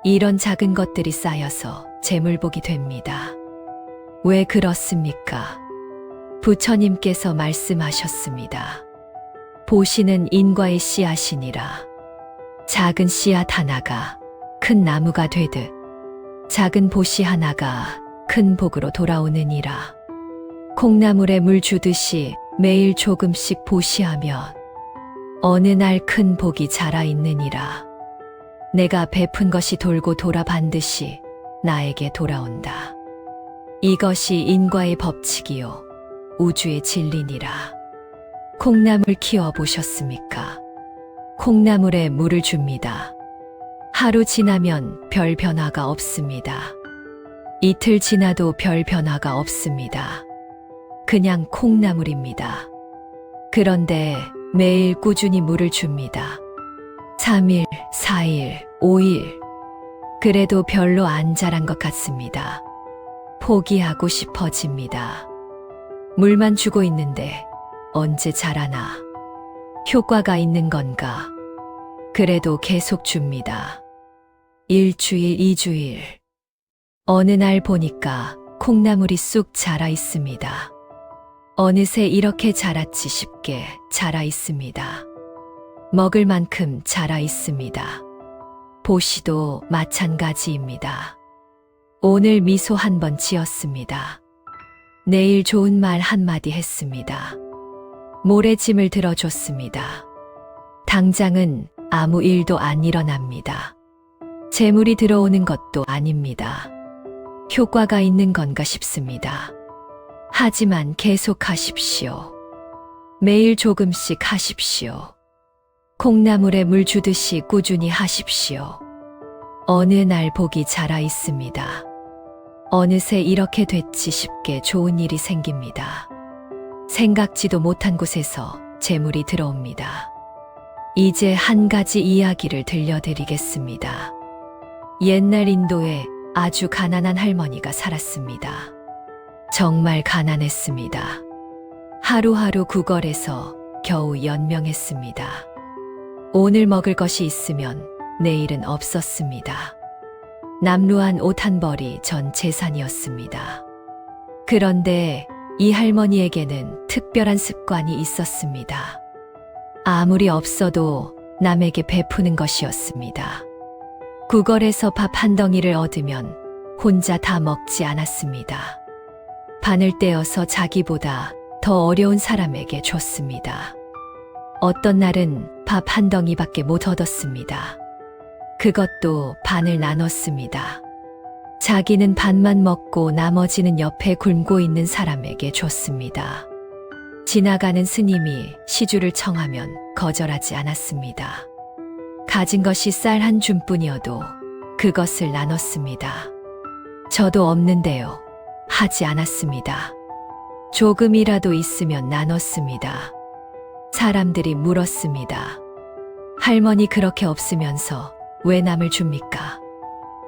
이런 작은 것들이 쌓여서 재물복이 됩니다. 왜 그렇습니까? 부처님께서 말씀하셨습니다. 보시는 인과의 씨앗이니라. 작은 씨앗 하나가 큰 나무가 되듯 작은 보씨 하나가 큰 복으로 돌아오느니라. 콩나물에 물 주듯이 매일 조금씩 보시하면 어느 날 큰 복이 자라 있느니라. 내가 베푼 것이 돌고 돌아 반드시 나에게 돌아온다. 이것이 인과의 법칙이요 우주의 진리니라. 콩나물 키워 보셨습니까? 콩나물에 물을 줍니다. 하루 지나면 별 변화가 없습니다. 이틀 지나도 별 변화가 없습니다. 그냥 콩나물입니다. 그런데 매일 꾸준히 물을 줍니다. 3일, 4일, 5일. 그래도 별로 안 자란 것 같습니다. 포기하고 싶어집니다. 물만 주고 있는데 언제 자라나? 효과가 있는 건가? 그래도 계속 줍니다. 일주일, 2주일. 어느 날 보니까 콩나물이 쑥 자라 있습니다. 어느새 이렇게 자랐지 싶게 자라 있습니다. 먹을 만큼 자라 있습니다. 보시도 마찬가지입니다. 오늘 미소 한번 지었습니다. 내일 좋은 말 한마디 했습니다. 모래 짐을 들어줬습니다. 당장은 아무 일도 안 일어납니다. 재물이 들어오는 것도 아닙니다. 효과가 있는 건가 싶습니다. 하지만 계속 하십시오. 매일 조금씩 하십시오. 콩나물에 물 주듯이 꾸준히 하십시오. 어느 날 복이 자라 있습니다. 어느새 이렇게 됐지 싶게 좋은 일이 생깁니다. 생각지도 못한 곳에서 재물이 들어옵니다. 이제 한 가지 이야기를 들려드리겠습니다. 옛날 인도에 아주 가난한 할머니가 살았습니다. 정말 가난했습니다. 하루하루 구걸해서 겨우 연명했습니다. 오늘 먹을 것이 있으면 내일은 없었습니다. 남루한 옷 한 벌이 전 재산이었습니다. 그런데 이 할머니에게는 특별한 습관이 있었습니다. 아무리 없어도 남에게 베푸는 것이었습니다. 구걸에서 밥 한 덩이를 얻으면 혼자 다 먹지 않았습니다. 반을 떼어서 자기보다 더 어려운 사람에게 줬습니다. 어떤 날은 밥 한 덩이밖에 못 얻었습니다. 그것도 반을 나눴습니다. 자기는 반만 먹고 나머지는 옆에 굶고 있는 사람에게 줬습니다. 지나가는 스님이 시주를 청하면 거절하지 않았습니다. 가진 것이 쌀 한 줌뿐이어도 그것을 나눴습니다. 저도 없는데요. 하지 않았습니다. 조금이라도 있으면 나눴습니다. 사람들이 물었습니다. 할머니 그렇게 없으면서 왜 남을 줍니까?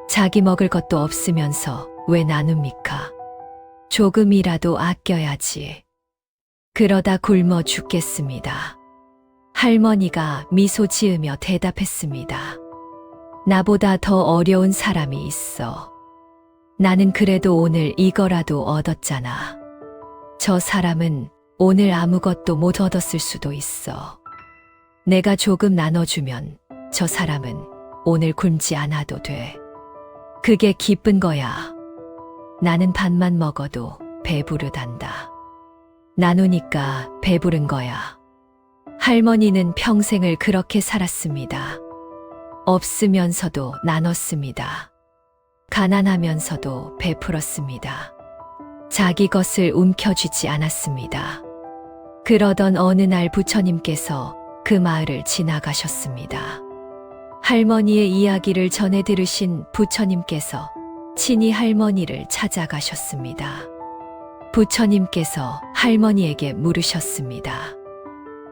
자기 먹을 것도 없으면서 왜 나눕니까? 조금이라도 아껴야지. 그러다 굶어 죽겠습니다. 할머니가 미소 지으며 대답했습니다. 나보다 더 어려운 사람이 있어. 나는 그래도 오늘 이거라도 얻었잖아. 저 사람은 오늘 아무것도 못 얻었을 수도 있어. 내가 조금 나눠주면 저 사람은 오늘 굶지 않아도 돼. 그게 기쁜 거야. 나는 밥만 먹어도 배부르단다. 나누니까 배부른 거야. 할머니는 평생을 그렇게 살았습니다. 없으면서도 나눴습니다. 가난하면서도 베풀었습니다. 자기 것을 움켜쥐지 않았습니다. 그러던 어느 날 부처님께서 그 마을을 지나가셨습니다. 할머니의 이야기를 전해 들으신 부처님께서 친히 할머니를 찾아가셨습니다. 부처님께서 할머니에게 물으셨습니다.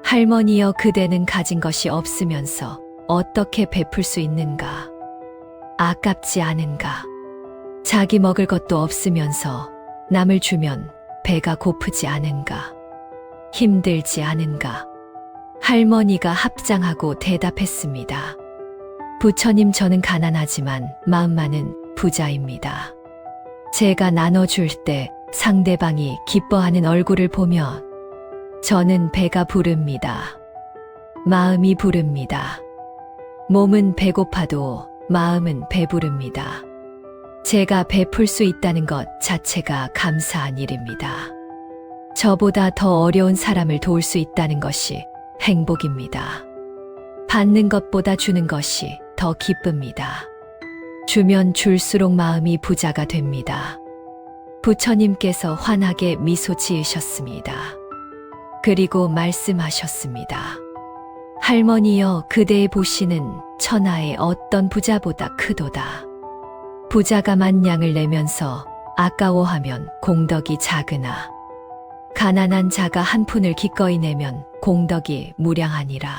할머니여, 그대는 가진 것이 없으면서 어떻게 베풀 수 있는가? 아깝지 않은가? 자기 먹을 것도 없으면서 남을 주면 배가 고프지 않은가? 힘들지 않은가? 할머니가 합장하고 대답했습니다. 부처님, 저는 가난하지만 마음만은 부자입니다. 제가 나눠줄 때 상대방이 기뻐하는 얼굴을 보면 저는 배가 부릅니다. 마음이 부릅니다. 몸은 배고파도 마음은 배부릅니다. 제가 베풀 수 있다는 것 자체가 감사한 일입니다. 저보다 더 어려운 사람을 도울 수 있다는 것이 행복입니다. 받는 것보다 주는 것이 더 기쁩니다. 주면 줄수록 마음이 부자가 됩니다. 부처님께서 환하게 미소 지으셨습니다. 그리고 말씀하셨습니다. 할머니여, 그대의 보시는 천하의 어떤 부자보다 크도다. 부자가 만냥을 내면서 아까워하면 공덕이 작으나 가난한 자가 한 푼을 기꺼이 내면 공덕이 무량하니라.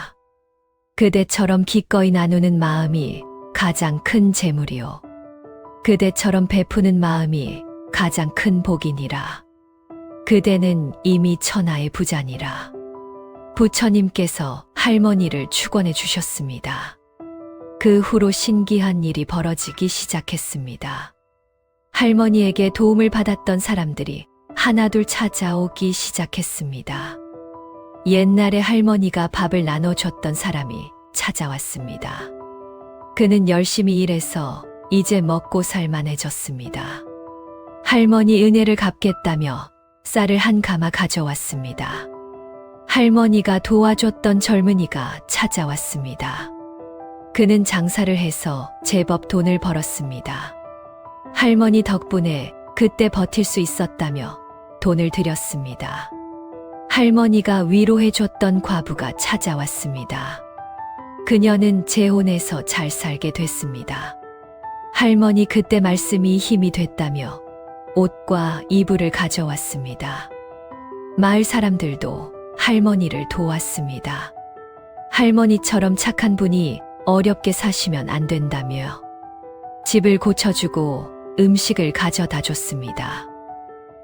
그대처럼 기꺼이 나누는 마음이 가장 큰 재물이요. 그대처럼 베푸는 마음이 가장 큰 복이니라. 그대는 이미 천하의 부자니라. 부처님께서 할머니를 축원해 주셨습니다. 그 후로 신기한 일이 벌어지기 시작했습니다. 할머니에게 도움을 받았던 사람들이 하나둘 찾아오기 시작했습니다. 옛날에 할머니가 밥을 나눠줬던 사람이 찾아왔습니다. 그는 열심히 일해서 이제 먹고 살만해졌습니다. 할머니 은혜를 갚겠다며 쌀을 한 가마 가져왔습니다. 할머니가 도와줬던 젊은이가 찾아왔습니다. 그는 장사를 해서 제법 돈을 벌었습니다. 할머니 덕분에 그때 버틸 수 있었다며 돈을 드렸습니다. 할머니가 위로해줬던 과부가 찾아왔습니다. 그녀는 재혼해서 잘 살게 됐습니다. 할머니 그때 말씀이 힘이 됐다며 옷과 이불을 가져왔습니다. 마을 사람들도 할머니를 도왔습니다. 할머니처럼 착한 분이 어렵게 사시면 안 된다며 집을 고쳐주고 음식을 가져다 줬습니다.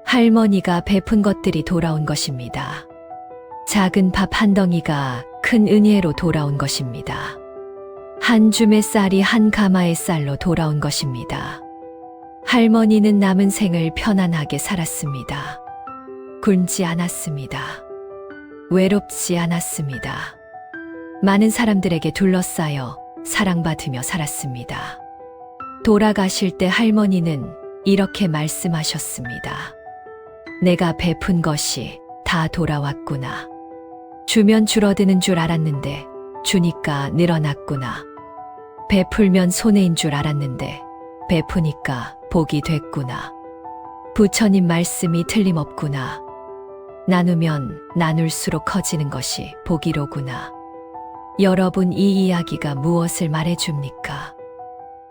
할머니가 베푼 것들이 돌아온 것입니다. 작은 밥 한 덩이가 큰 은혜로 돌아온 것입니다. 한 줌의 쌀이 한 가마의 쌀로 돌아온 것입니다. 할머니는 남은 생을 편안하게 살았습니다. 굶지 않았습니다. 외롭지 않았습니다. 많은 사람들에게 둘러싸여 사랑받으며 살았습니다. 돌아가실 때 할머니는 이렇게 말씀하셨습니다. 내가 베푼 것이 다 돌아왔구나. 주면 줄어드는 줄 알았는데 주니까 늘어났구나. 베풀면 손해인 줄 알았는데 베푸니까 복이 됐구나. 부처님 말씀이 틀림없구나. 나누면 나눌수록 커지는 것이 복이로구나. 여러분, 이 이야기가 무엇을 말해줍니까?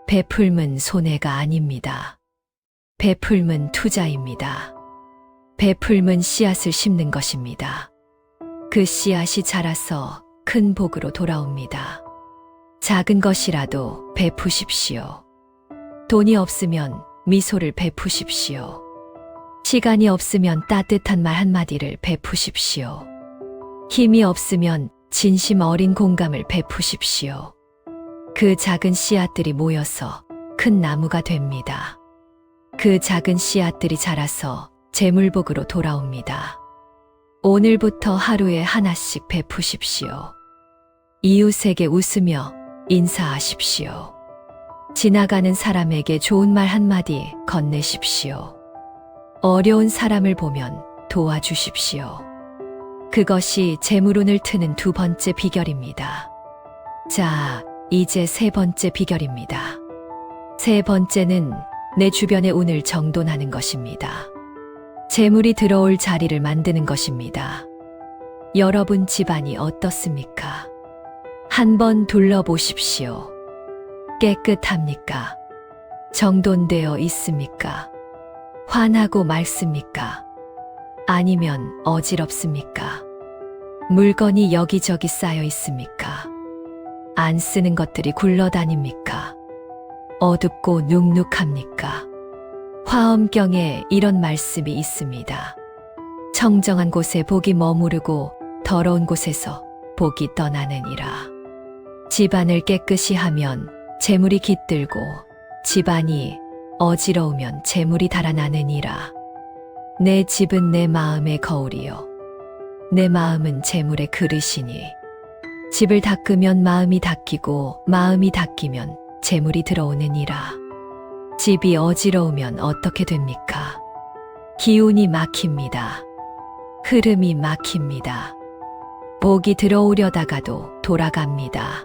베풀면 손해가 아닙니다. 베풀면 투자입니다. 베풀면 씨앗을 심는 것입니다. 그 씨앗이 자라서 큰 복으로 돌아옵니다. 작은 것이라도 베푸십시오. 돈이 없으면 미소를 베푸십시오. 시간이 없으면 따뜻한 말 한마디를 베푸십시오. 힘이 없으면 진심 어린 공감을 베푸십시오. 그 작은 씨앗들이 모여서 큰 나무가 됩니다. 그 작은 씨앗들이 자라서 재물복으로 돌아옵니다. 오늘부터 하루에 하나씩 베푸십시오. 이웃에게 웃으며 인사하십시오. 지나가는 사람에게 좋은 말 한마디 건네십시오. 어려운 사람을 보면 도와주십시오. 그것이 재물운을 트는 두 번째 비결입니다. 자, 이제 세 번째 비결입니다. 세 번째는 내 주변의 운을 정돈하는 것입니다. 재물이 들어올 자리를 만드는 것입니다. 여러분 집안이 어떻습니까? 한번 둘러보십시오. 깨끗합니까? 정돈되어 있습니까? 환하고 맑습니까? 아니면 어지럽습니까? 물건이 여기저기 쌓여 있습니까? 안 쓰는 것들이 굴러다닙니까? 어둡고 눅눅합니까? 화엄경에 이런 말씀이 있습니다. 청정한 곳에 복이 머무르고 더러운 곳에서 복이 떠나느니라. 집안을 깨끗이 하면 재물이 깃들고 집안이 어지러우면 재물이 달아나느니라. 내 집은 내 마음의 거울이요. 내 마음은 재물의 그릇이니 집을 닦으면 마음이 닦이고 마음이 닦이면 재물이 들어오느니라. 집이 어지러우면 어떻게 됩니까? 기운이 막힙니다. 흐름이 막힙니다. 복이 들어오려다가도 돌아갑니다.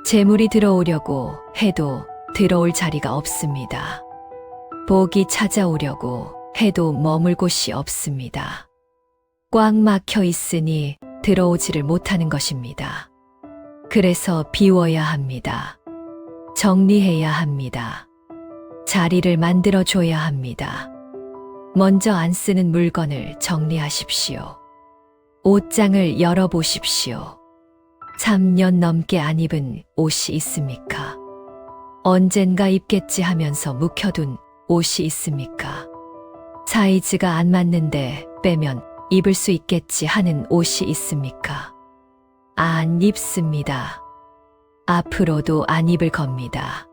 재물이 들어오려고 해도 들어올 자리가 없습니다. 복이 찾아오려고 해도 머물 곳이 없습니다. 꽉 막혀 있으니 들어오지를 못하는 것입니다. 그래서 비워야 합니다. 정리해야 합니다. 자리를 만들어줘야 합니다. 먼저 안 쓰는 물건을 정리하십시오. 옷장을 열어보십시오. 3년 넘게 안 입은 옷이 있습니까? 언젠가 입겠지 하면서 묵혀둔 옷이 있습니까? 사이즈가 안 맞는데 빼면 입을 수 있겠지 하는 옷이 있습니까? 안 입습니다. 앞으로도 안 입을 겁니다.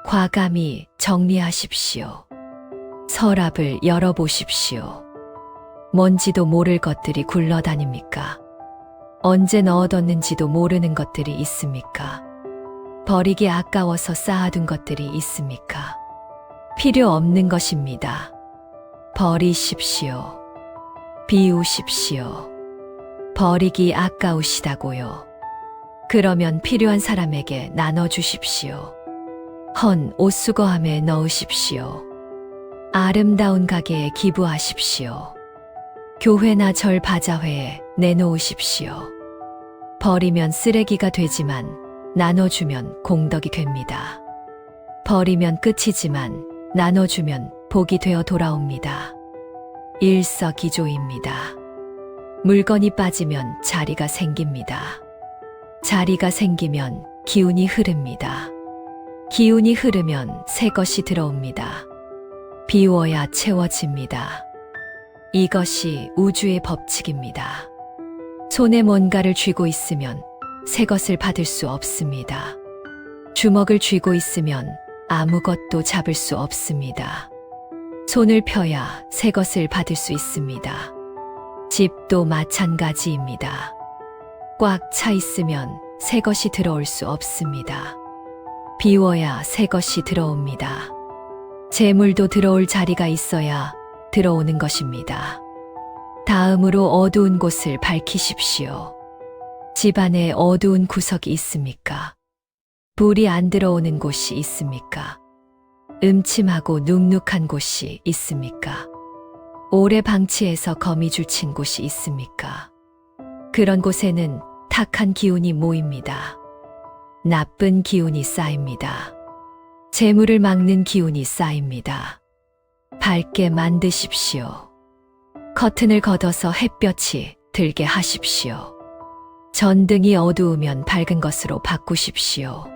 과감히 정리하십시오. 서랍을 열어보십시오. 뭔지도 모를 것들이 굴러다닙니까? 언제 넣어뒀는지도 모르는 것들이 있습니까? 버리기 아까워서 쌓아둔 것들이 있습니까? 필요 없는 것입니다. 버리십시오. 비우십시오. 버리기 아까우시다고요. 그러면 필요한 사람에게 나눠주십시오. 헌 옷수거함에 넣으십시오. 아름다운 가게에 기부하십시오. 교회나 절 바자회에 내놓으십시오. 버리면 쓰레기가 되지만 나눠주면 공덕이 됩니다. 버리면 끝이지만 나눠주면 복이 되어 돌아옵니다. 일석이조입니다. 물건이 빠지면 자리가 생깁니다. 자리가 생기면 기운이 흐릅니다. 기운이 흐르면 새 것이 들어옵니다. 비워야 채워집니다. 이것이 우주의 법칙입니다. 손에 뭔가를 쥐고 있으면 새 것을 받을 수 없습니다. 주먹을 쥐고 있으면 아무것도 잡을 수 없습니다. 손을 펴야 새 것을 받을 수 있습니다. 집도 마찬가지입니다. 꽉 차 있으면 새 것이 들어올 수 없습니다. 비워야 새 것이 들어옵니다. 재물도 들어올 자리가 있어야 들어오는 것입니다. 다음으로 어두운 곳을 밝히십시오. 집안에 어두운 구석이 있습니까? 불이 안 들어오는 곳이 있습니까? 음침하고 눅눅한 곳이 있습니까? 오래 방치해서 거미줄 친 곳이 있습니까? 그런 곳에는 탁한 기운이 모입니다. 나쁜 기운이 쌓입니다. 재물을 막는 기운이 쌓입니다. 밝게 만드십시오. 커튼을 걷어서 햇볕이 들게 하십시오. 전등이 어두우면 밝은 것으로 바꾸십시오.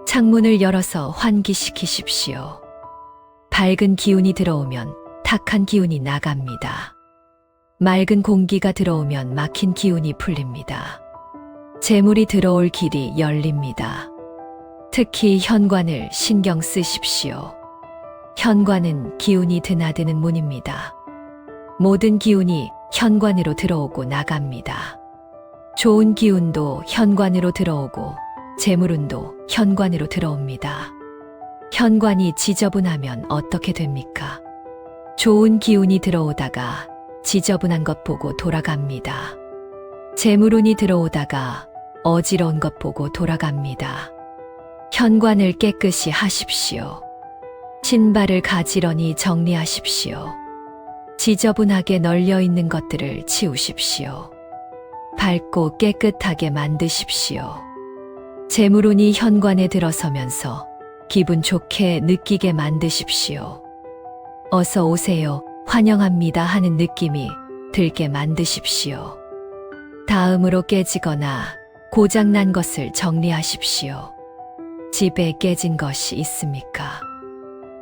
창문을 열어서 환기시키십시오. 밝은 기운이 들어오면 탁한 기운이 나갑니다. 맑은 공기가 들어오면 막힌 기운이 풀립니다. 재물이 들어올 길이 열립니다. 특히 현관을 신경 쓰십시오. 현관은 기운이 드나드는 문입니다. 모든 기운이 현관으로 들어오고 나갑니다. 좋은 기운도 현관으로 들어오고 재물운도 현관으로 들어옵니다. 현관이 지저분하면 어떻게 됩니까? 좋은 기운이 들어오다가 지저분한 것 보고 돌아갑니다. 재물운이 들어오다가 어지러운 것 보고 돌아갑니다. 현관을 깨끗이 하십시오. 신발을 가지런히 정리하십시오. 지저분하게 널려 있는 것들을 치우십시오. 밝고 깨끗하게 만드십시오. 재물운이 현관에 들어서면서 기분 좋게 느끼게 만드십시오. 어서 오세요, 환영합니다 하는 느낌이 들게 만드십시오. 다음으로 깨지거나 고장난 것을 정리하십시오. 집에 깨진 것이 있습니까?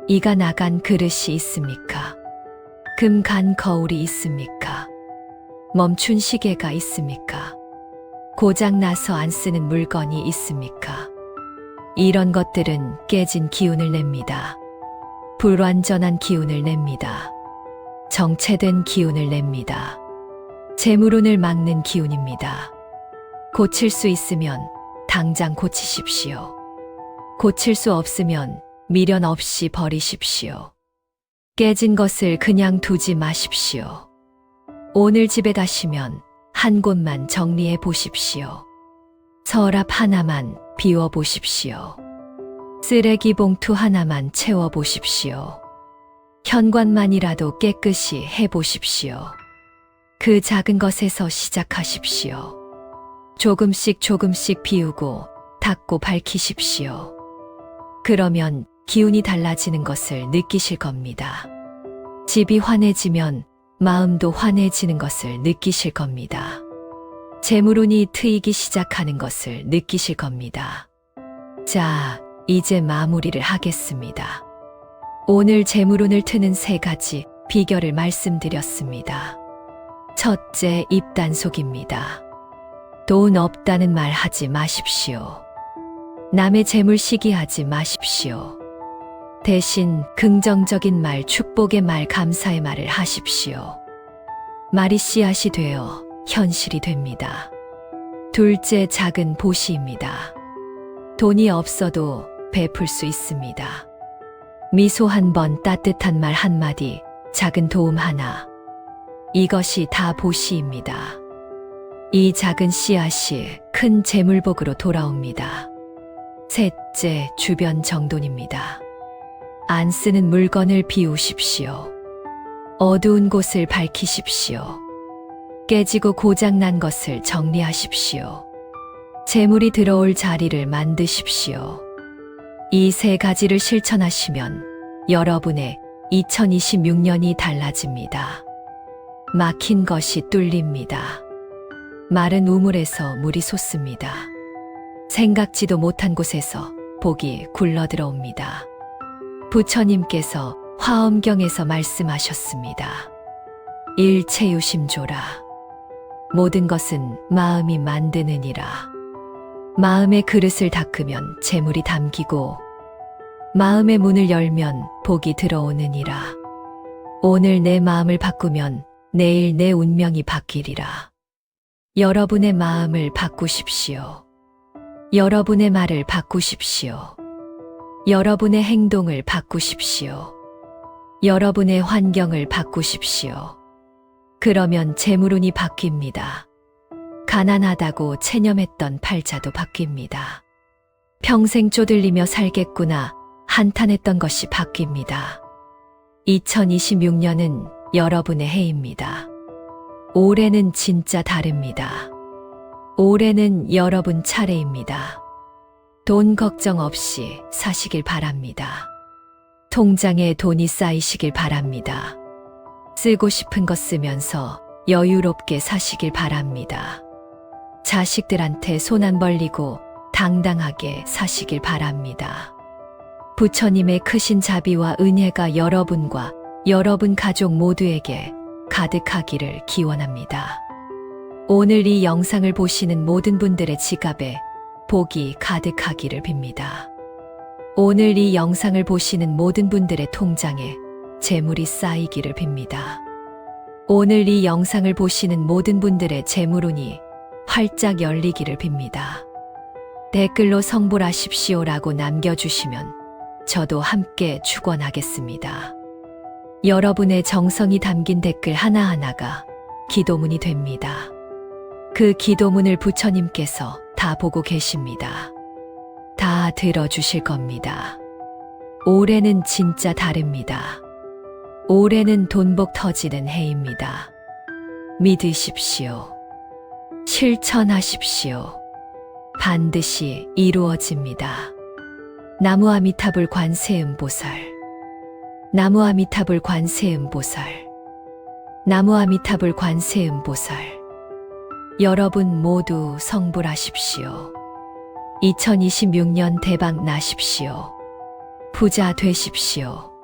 이가 나간 그릇이 있습니까? 금 간 거울이 있습니까? 멈춘 시계가 있습니까? 고장나서 안 쓰는 물건이 있습니까? 이런 것들은 깨진 기운을 냅니다. 불완전한 기운을 냅니다. 정체된 기운을 냅니다. 재물운을 막는 기운입니다. 고칠 수 있으면 당장 고치십시오. 고칠 수 없으면 미련 없이 버리십시오. 깨진 것을 그냥 두지 마십시오. 오늘 집에 가시면 한 곳만 정리해 보십시오. 서랍 하나만 비워 보십시오. 쓰레기 봉투 하나만 채워 보십시오. 현관만이라도 깨끗이 해 보십시오. 그 작은 것에서 시작하십시오. 조금씩 조금씩 비우고 닦고 밝히십시오. 그러면 기운이 달라지는 것을 느끼실 겁니다. 집이 환해지면 마음도 환해지는 것을 느끼실 겁니다. 재물운이 트이기 시작하는 것을 느끼실 겁니다. 자, 이제 마무리를 하겠습니다. 오늘 재물운을 트는 3가지 비결을 말씀드렸습니다. 첫째, 입단속입니다. 돈 없다는 말 하지 마십시오. 남의 재물 시기하지 마십시오. 대신 긍정적인 말, 축복의 말, 감사의 말을 하십시오. 말이 씨앗이 되어 현실이 됩니다. 둘째, 작은 보시입니다. 돈이 없어도 베풀 수 있습니다. 미소 한 번, 따뜻한 말 한마디, 작은 도움 하나. 이것이 다 보시입니다. 이 작은 씨앗이 큰 재물복으로 돌아옵니다. 셋째, 주변 정돈입니다. 안 쓰는 물건을 비우십시오. 어두운 곳을 밝히십시오. 깨지고 고장난 것을 정리하십시오. 재물이 들어올 자리를 만드십시오. 이 3가지를 실천하시면 여러분의 2026년이 달라집니다. 막힌 것이 뚫립니다. 마른 우물에서 물이 솟습니다. 생각지도 못한 곳에서 복이 굴러 들어옵니다. 부처님께서 화엄경에서 말씀하셨습니다. 일체유심조라. 모든 것은 마음이 만드느니라. 마음의 그릇을 닦으면 재물이 담기고 마음의 문을 열면 복이 들어오느니라. 오늘 내 마음을 바꾸면 내일 내 운명이 바뀌리라. 여러분의 마음을 바꾸십시오. 여러분의 말을 바꾸십시오. 여러분의 행동을 바꾸십시오. 여러분의 환경을 바꾸십시오. 그러면 재물운이 바뀝니다. 가난하다고 체념했던 팔자도 바뀝니다. 평생 쪼들리며 살겠구나 한탄했던 것이 바뀝니다. 2026년은 여러분의 해입니다. 올해는 진짜 다릅니다. 올해는 여러분 차례입니다. 돈 걱정 없이 사시길 바랍니다. 통장에 돈이 쌓이시길 바랍니다. 쓰고 싶은 것 쓰면서 여유롭게 사시길 바랍니다. 자식들한테 손 안 벌리고 당당하게 사시길 바랍니다. 부처님의 크신 자비와 은혜가 여러분과 여러분 가족 모두에게 가득하기를 기원합니다. 오늘 이 영상을 보시는 모든 분들의 지갑에 복이 가득하기를 빕니다. 오늘 이 영상을 보시는 모든 분들의 통장에 재물이 쌓이기를 빕니다. 오늘 이 영상을 보시는 모든 분들의 재물운이 활짝 열리기를 빕니다. 댓글로 성불하십시오라고 남겨주시면 저도 함께 축원하겠습니다. 여러분의 정성이 담긴 댓글 하나하나가 기도문이 됩니다. 그 기도문을 부처님께서 다 보고 계십니다. 다 들어주실 겁니다. 올해는 진짜 다릅니다. 올해는 돈복 터지는 해입니다. 믿으십시오. 실천하십시오. 반드시 이루어집니다. 나무아미타불 관세음보살. 나무아미타불 관세음보살. 나무아미타불 관세음보살. 여러분 모두 성불하십시오. 2026년 대박 나십시오. 부자 되십시오.